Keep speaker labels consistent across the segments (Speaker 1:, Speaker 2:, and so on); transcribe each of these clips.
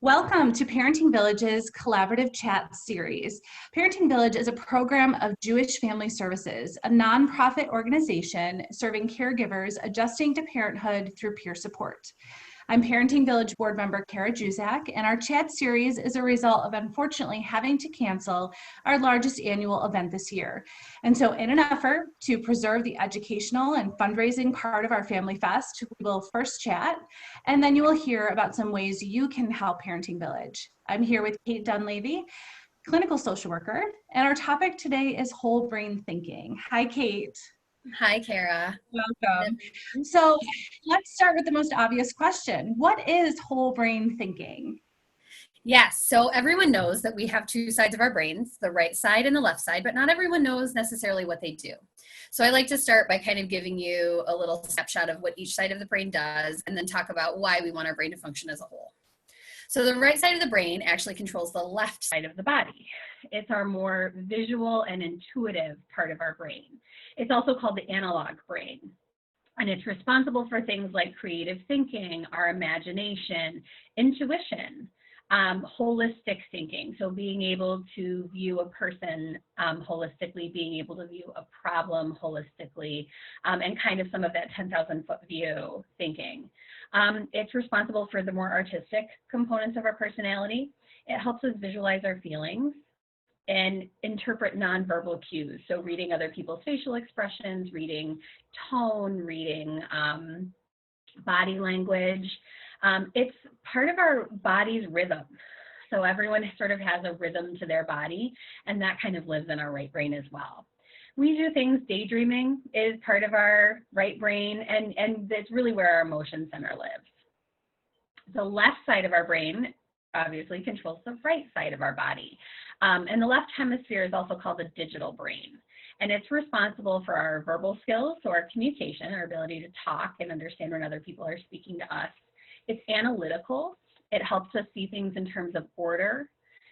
Speaker 1: Welcome to Parenting Village's collaborative chat series. Parenting Village is a program of Jewish Family Services, a nonprofit organization serving caregivers adjusting to parenthood through peer support. I'm Parenting Village board member Kara Juzak, and our chat series is a result of unfortunately having to cancel our largest annual event this year. And so in an effort to preserve the educational and fundraising part of our Family Fest, we will first chat, and then you will hear about some ways you can help Parenting Village. I'm here with Kate Dunlavey, clinical social worker, and our topic today is whole brain thinking. Hi, Kate.
Speaker 2: Hi, Kara.
Speaker 1: Welcome. So let's start with the most obvious question. What is whole brain thinking?
Speaker 2: Yes, so everyone knows that we have two sides of our brains, the right side and the left side, but not everyone knows necessarily what they do. So I like to start by kind of giving you a little snapshot of what each side of the brain does, and then talk about why we want our brain to function as a whole. So the right side of the brain actually controls the left side of the body. It's our more visual and intuitive part of our brain. It's also called the analog brain. And it's responsible for things like creative thinking, our imagination, intuition, holistic thinking. So being able to view a person holistically, being able to view a problem holistically, and kind of some of that 10,000 foot view thinking. It's responsible for the more artistic components of our personality. It helps us visualize our feelings and interpret nonverbal cues. So reading other people's facial expressions, reading tone, reading body language. It's part of our body's rhythm. So everyone sort of has a rhythm to their body, and that kind of lives in our right brain as well. We do things, daydreaming is part of our right brain, and it's really where our emotion center lives. The left side of our brain obviously controls the right side of our body. And the left hemisphere is also called the digital brain. And it's responsible for our verbal skills, so our communication, our ability to talk and understand when other people are speaking to us. It's analytical. It helps us see things in terms of order.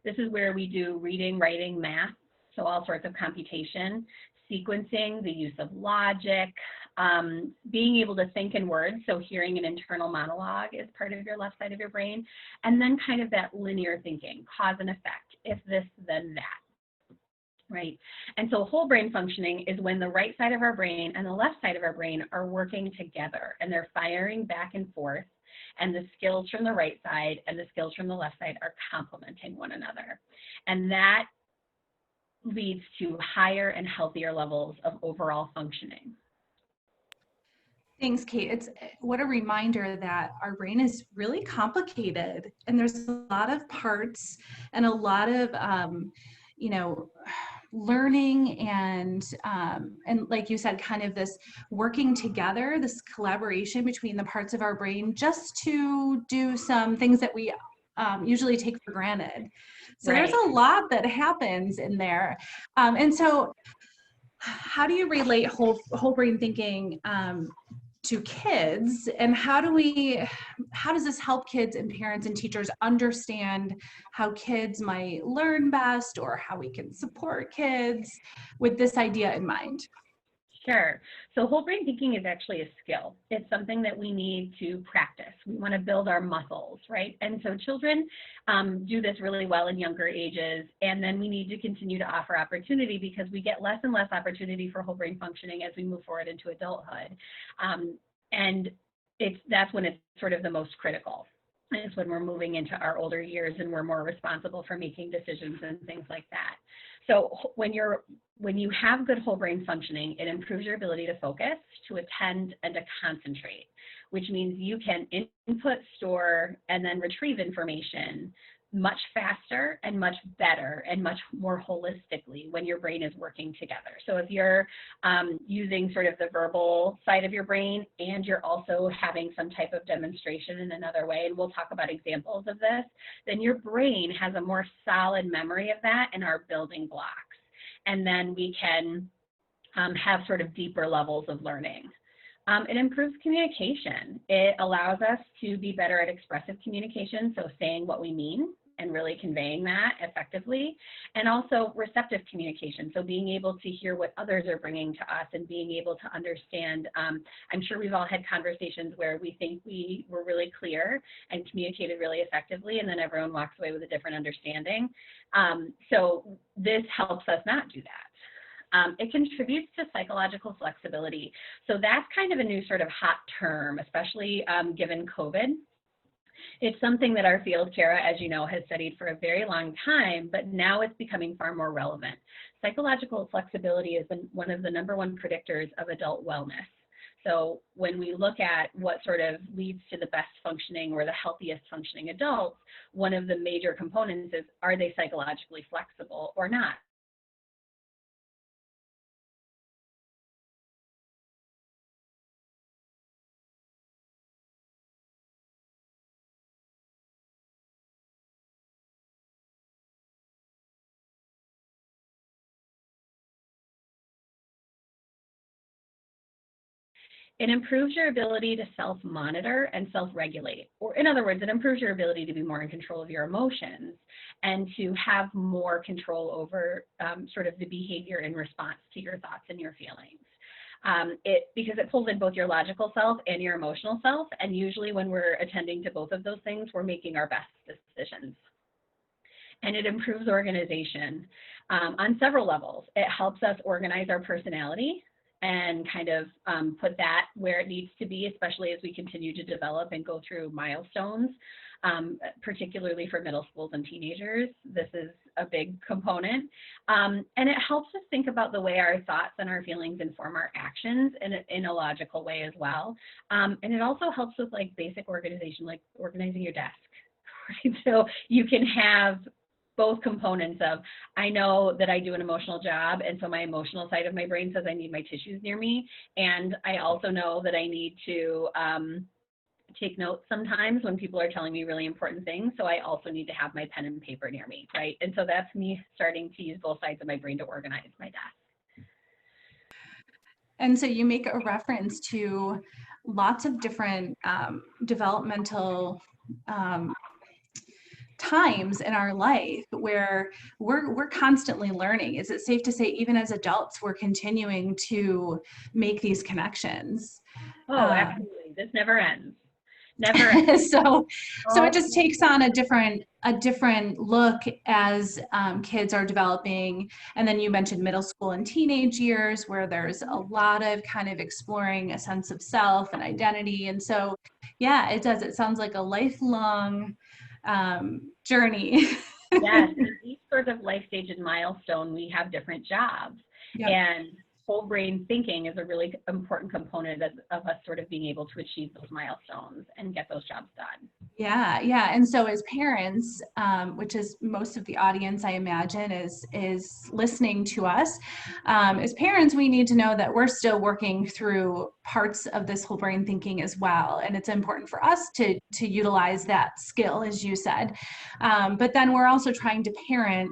Speaker 2: This is where we do reading, writing, math, so all sorts of computation, sequencing, the use of logic, being able to think in words, so hearing an internal monologue is part of your left side of your brain, and then kind of that linear thinking, cause and effect, if this, then that, right? And so whole brain functioning is when the right side of our brain and the left side of our brain are working together, and they're firing back and forth, and the skills from the right side and the skills from the left side are complementing one another. And that leads to higher and healthier levels of overall functioning.
Speaker 1: Thanks, Kate. What a reminder that our brain is really complicated, and there's a lot of parts and a lot of, learning and like you said, kind of this working together, this collaboration between the parts of our brain just to do some things that we usually take for granted. So
Speaker 2: Right.
Speaker 1: There's a lot that happens in there. And so how do you relate whole brain thinking to kids, and how does this help kids and parents and teachers understand how kids might learn best, or how we can support kids with this idea in mind?
Speaker 2: Sure. So whole brain thinking is actually a skill. It's something that we need to practice. We want to build our muscles, right? And so children do this really well in younger ages, and then we need to continue to offer opportunity because we get less and less opportunity for whole brain functioning as we move forward into adulthood. And that's when it's sort of the most critical. It's when we're moving into our older years and we're more responsible for making decisions and things like that. So when you have good whole brain functioning, it improves your ability to focus, to attend, and to concentrate, which means you can input, store, and then retrieve information much faster and much better and much more holistically when your brain is working together. So if you're using sort of the verbal side of your brain and you're also having some type of demonstration in another way, and we'll talk about examples of this, then your brain has a more solid memory of that and our building blocks. And then we can have sort of deeper levels of learning. It improves communication. It allows us to be better at expressive communication, so saying what we mean
Speaker 3: and really conveying that effectively. And also receptive communication. So being able to hear what others are bringing to us and being able to understand. I'm sure we've all had conversations where we think we were really clear and communicated really effectively, and then everyone walks away with a different understanding. So this helps us not do that. It contributes to psychological flexibility. So that's kind of a new sort of hot term, especially given COVID. It's something that our field, Kara, as you know, has studied for a very long time, but now it's becoming far more relevant. Psychological flexibility has been one of the #1 predictors of adult wellness. So when we look at what sort of leads to the best functioning or the healthiest functioning adults, one of the major components is, are they psychologically flexible or not? It improves your ability to self-monitor and self-regulate. Or in other words, it improves your ability to be more in control of your emotions and to have more control over sort of the behavior in response to your thoughts and your feelings. Because it pulls in both your logical self and your emotional self. And usually when we're attending to both of those things, we're making our best decisions. And it improves organization on several levels. It helps us organize our personality and kind of put that where it needs to be, especially as we continue to develop and go through milestones, particularly for middle schools and teenagers. This is a big component. And it helps us think about the way our thoughts and our feelings inform our actions in a logical way as well. And it also helps with like basic organization, like organizing your desk. Right? So you can have both components of, I know that I do an emotional job, and so my emotional side of my brain says I need my tissues near me, and I also know that I need to take notes sometimes when people are telling me really important things, so I also need to have my pen and paper near me, right? And so that's me starting to use both sides of my brain to organize my desk.
Speaker 1: And so you make a reference to lots of different developmental times in our life where we're constantly learning. Is it safe to say even as adults we're continuing to make these connections?
Speaker 3: Oh, absolutely. This never ends. Never ends.
Speaker 1: so it just takes on a different look as kids are developing. And then you mentioned middle school and teenage years where there's a lot of kind of exploring a sense of self and identity. And so yeah, it does. It sounds like a lifelong journey.
Speaker 3: Yes, in each sort of life stage and milestone, we have different jobs. Yep. And whole brain thinking is a really important component of us sort of being able to achieve those milestones and get those jobs done.
Speaker 1: Yeah, yeah. And so as parents, which is most of the audience, I imagine, is listening to us, as parents, we need to know that we're still working through parts of this whole brain thinking as well. And it's important for us to utilize that skill, as you said. But then we're also trying to parent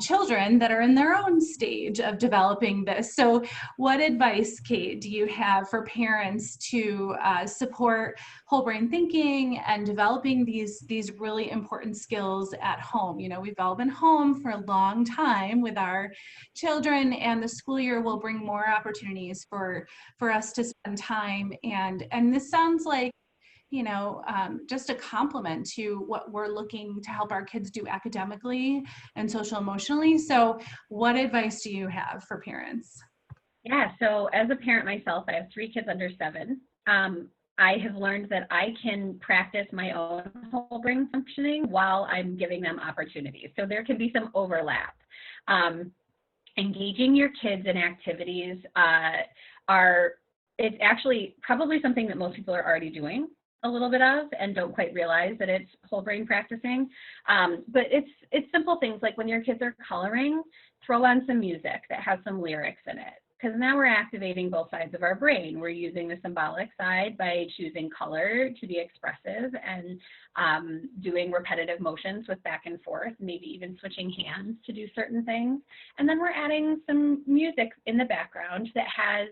Speaker 1: children that are in their own stage of developing this. So what advice, Kate, do you have for parents to support whole brain thinking and developing these really important skills at home? You know, we've all been home for a long time with our children, and the school year will bring more opportunities for us to spend time. And this sounds like, you know, just a compliment to what we're looking to help our kids do academically and social emotionally. So what advice do you have for parents?
Speaker 3: Yeah, so as a parent myself, I have 3 kids under 7. I have learned that I can practice my own whole brain functioning while I'm giving them opportunities. So there can be some overlap. Engaging your kids in activities it's actually probably something that most people are already doing a little bit of and don't quite realize that it's whole brain practicing. But it's simple things like when your kids are coloring, throw on some music that has some lyrics in it. Because now we're activating both sides of our brain. We're using the symbolic side by choosing color to be expressive and doing repetitive motions with back and forth, maybe even switching hands to do certain things. And then we're adding some music in the background that has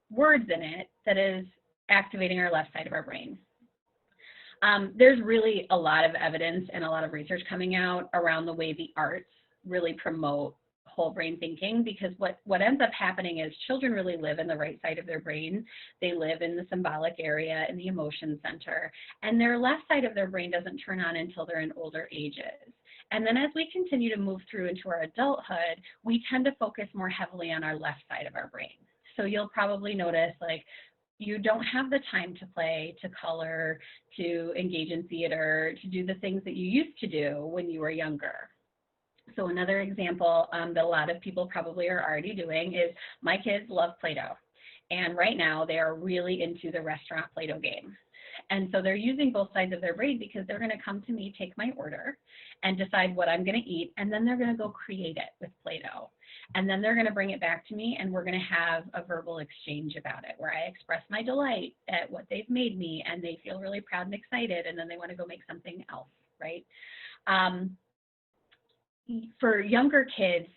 Speaker 3: words in it that is activating our left side of our brain. There's really a lot of evidence and a lot of research coming out around the way the arts really promote whole brain thinking, because what ends up happening is children really live in the right side of their brain. They live in the symbolic area, in the emotion center, and their left side of their brain doesn't turn on until they're in older ages. And then as we continue to move through into our adulthood, we tend to focus more heavily on our left side of our brain. So you'll probably notice, like, you don't have the time to play, to color, to engage in theater, to do the things that you used to do when you were younger. So another example that a lot of people probably are already doing is, my kids love Play-Doh. And right now they are really into the restaurant Play-Doh game. And so they're using both sides of their brain, because they're going to come to me, take my order, and decide what I'm going to eat. And then they're going to go create it with Play-Doh. And then they're going to bring it back to me, and we're going to have a verbal exchange about it, where I express my delight at what they've made me, and they feel really proud and excited, and then they want to go make something else, right? For younger kids,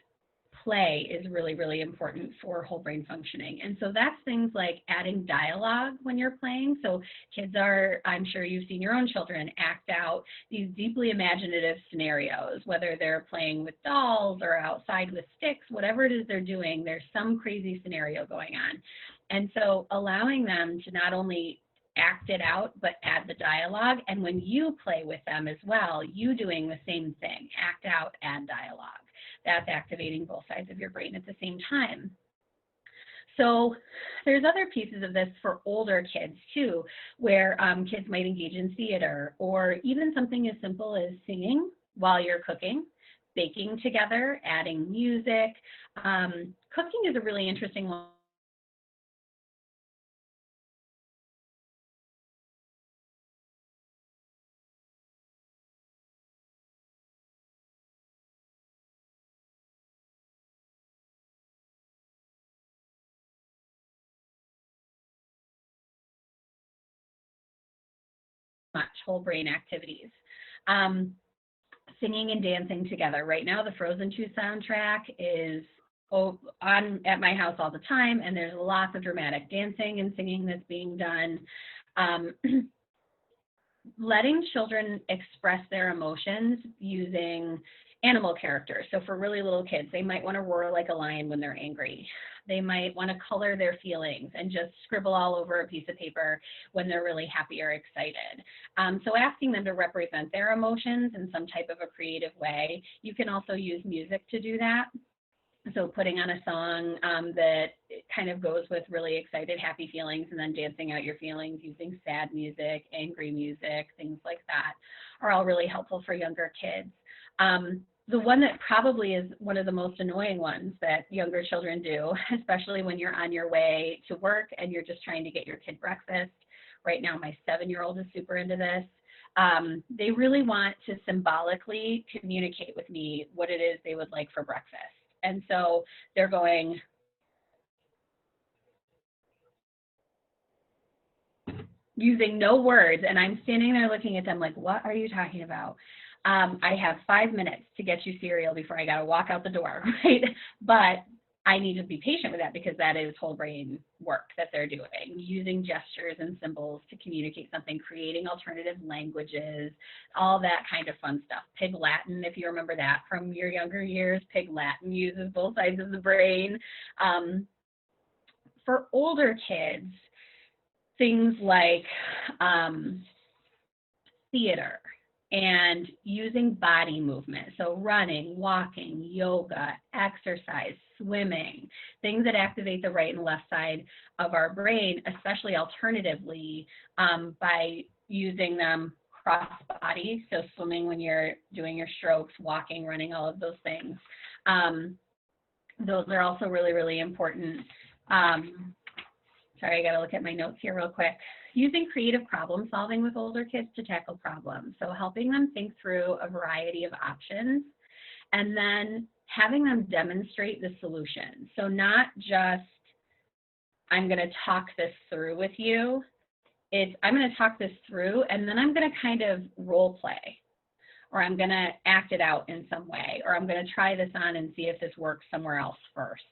Speaker 3: play is really, really important for whole brain functioning. And so that's things like adding dialogue when you're playing. So kids are, I'm sure you've seen your own children act out these deeply imaginative scenarios, whether they're playing with dolls or outside with sticks, whatever it is they're doing, there's some crazy scenario going on. And so allowing them to not only act it out, but add the dialogue. And when you play with them as well, you doing the same thing, act out, add dialogue. That's activating both sides of your brain at the same time. So there's other pieces of this for older kids too, where kids might engage in theater, or even something as simple as singing while you're cooking, baking together, adding music. Cooking is a really interesting one. Much whole brain activities. Singing and dancing together. Right now, the Frozen 2 soundtrack is on at my house all the time, and there's lots of dramatic dancing and singing that's being done. Letting children express their emotions using animal characters. So for really little kids, they might want to roar like a lion when they're angry. They might want to color their feelings and just scribble all over a piece of paper when they're really happy or excited. So asking them to represent their emotions in some type of a creative way. You can also use music to do that. So putting on a song that kind of goes with really excited, happy feelings, and then dancing out your feelings using sad music, angry music, things like that are all really helpful for younger kids. The one that probably is one of the most annoying ones that younger children do, especially when you're on your way to work and you're just trying to get your kid breakfast. Right now, my 7-year-old is super into this. They really want to symbolically communicate with me what it is they would like for breakfast. And so they're going, using no words, and I'm standing there looking at them like, what are you talking about? I have 5 minutes to get you cereal before I got to walk out the door, right? But I need to be patient with that, because that is whole brain work that they're doing, using gestures and symbols to communicate something, creating alternative languages, all that kind of fun stuff. Pig Latin, if you remember that from your younger years, Pig Latin uses both sides of the brain. For older kids, things like theater and using body movement, so running, walking, yoga, exercise, swimming, things that activate the right and left side of our brain, especially alternatively by using them cross body, so swimming when you're doing your strokes, walking, running, all of those things. Those are also really, really important. Sorry, I got to look at my notes here real quick. Using creative problem solving with older kids to tackle problems. So helping them think through a variety of options, and then having them demonstrate the solution. So not just, I'm going to talk this through with you. It's, I'm going to talk this through, and then I'm going to kind of role play, or I'm going to act it out in some way, or I'm going to try this on and see if this works somewhere else first.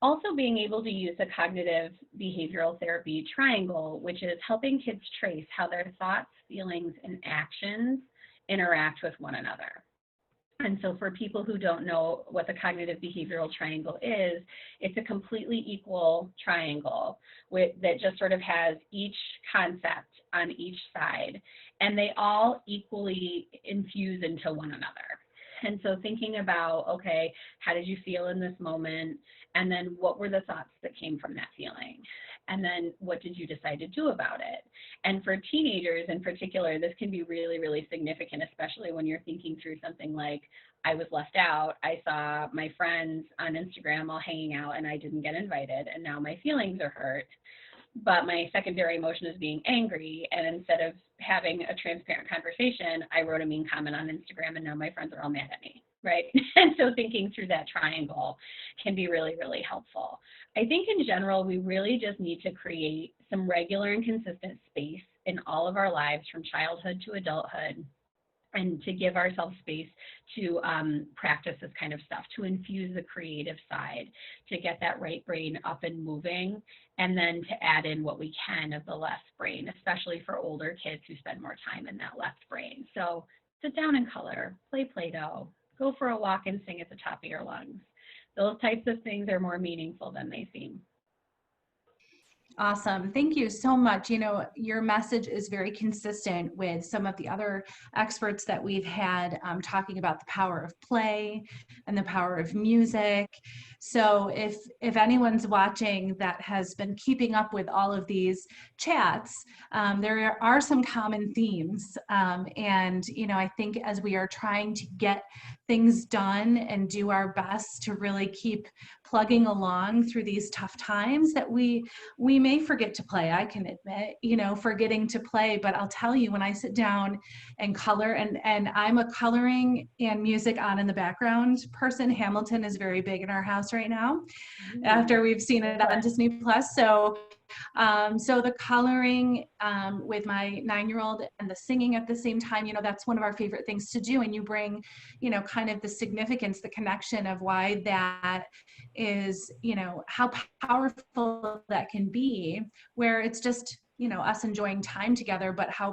Speaker 3: Also being able to use the cognitive behavioral therapy triangle, which is helping kids trace how their thoughts, feelings, and actions interact with one another. And so for people who don't know what the cognitive behavioral triangle is, it's a completely equal triangle that just sort of has each concept on each side, and they all equally infuse into one another. And so thinking about, okay, how did you feel in this moment? And then what were the thoughts that came from that feeling? And then what did you decide to do about it? And for teenagers in particular, this can be really, really significant, especially when you're thinking through something like, I was left out. I saw my friends on Instagram all hanging out and I didn't get invited, and now my feelings are hurt. But my secondary emotion is being angry, and instead of having a transparent conversation, I wrote a mean comment on Instagram and now my friends are all mad at me, right? And so thinking through that triangle can be really, really helpful. I think in general, we really just need to create some regular and consistent space in all of our lives from childhood to adulthood, and to give ourselves space to practice this kind of stuff, to infuse the creative side, to get that right brain up and moving, and then to add in what we can of the left brain, especially for older kids who spend more time in that left brain. So sit down and color, play Play-Doh, go for a walk and sing at the top of your lungs. Those types of things are more meaningful than they seem.
Speaker 1: Awesome. Thank you so much. You know, your message is very consistent with some of the other experts that we've had talking about the power of play and the power of music. So if anyone's watching that has been keeping up with all of these chats, there are some common themes. And, you know, I think as we are trying to get things done and do our best to really keep plugging along through these tough times, that we may forget to play. I can admit, you know, forgetting to play, but I'll tell you, when I sit down and color, and I'm a coloring and music on in the background person. Hamilton is very big in our house right now, after we've seen it on Disney Plus. So the coloring with my 9-year-old and the singing at the same time, you know, that's one of our favorite things to do. And you bring, you know, kind of the significance, the connection of why that is, you know, how powerful that can be, where it's just, you know, us enjoying time together, but how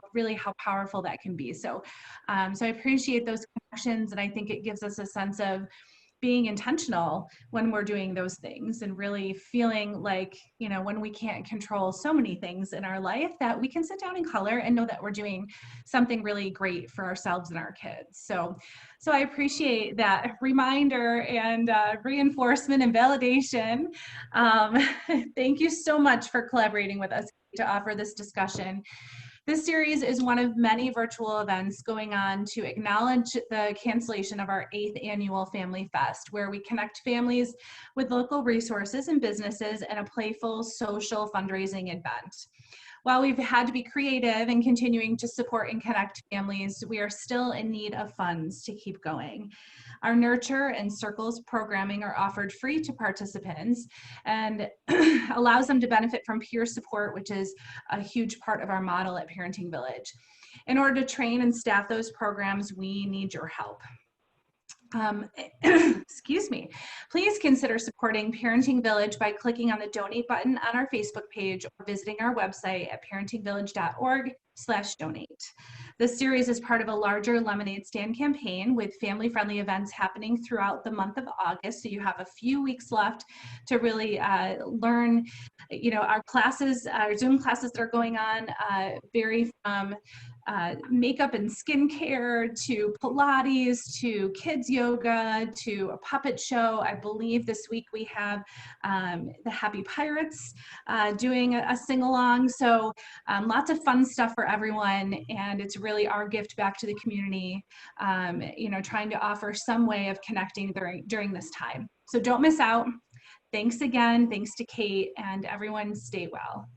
Speaker 1: powerful that can be. So I appreciate those connections, and I think it gives us a sense of being intentional when we're doing those things, and really feeling like, you know, when we can't control so many things in our life, that we can sit down and color and know that we're doing something really great for ourselves and our kids. So I appreciate that reminder and reinforcement and validation. Thank you so much for collaborating with us to offer this discussion. This series is one of many virtual events going on to acknowledge the cancellation of our 8th annual Family Fest, where we connect families with local resources and businesses in a playful social fundraising event. While we've had to be creative in continuing to support and connect families, we are still in need of funds to keep going. Our Nurture and Circles programming are offered free to participants and allows them to benefit from peer support, which is a huge part of our model at Parenting Village. In order to train and staff those programs, we need your help. Excuse me. Please consider supporting Parenting Village by clicking on the donate button on our Facebook page or visiting our website at parentingvillage.org/donate. This series is part of a larger Lemonade Stand campaign with family-friendly events happening throughout the month of August. So you have a few weeks left to really learn, you know, our classes, our Zoom classes that are going on vary from makeup and skincare to Pilates to kids yoga to a puppet show. I believe this week we have the Happy Pirates doing a sing-along. So lots of fun stuff for everyone, and it's really our gift back to the community, you know, trying to offer some way of connecting during this time. So don't miss out. Thanks again. Thanks to Kate, and everyone stay well.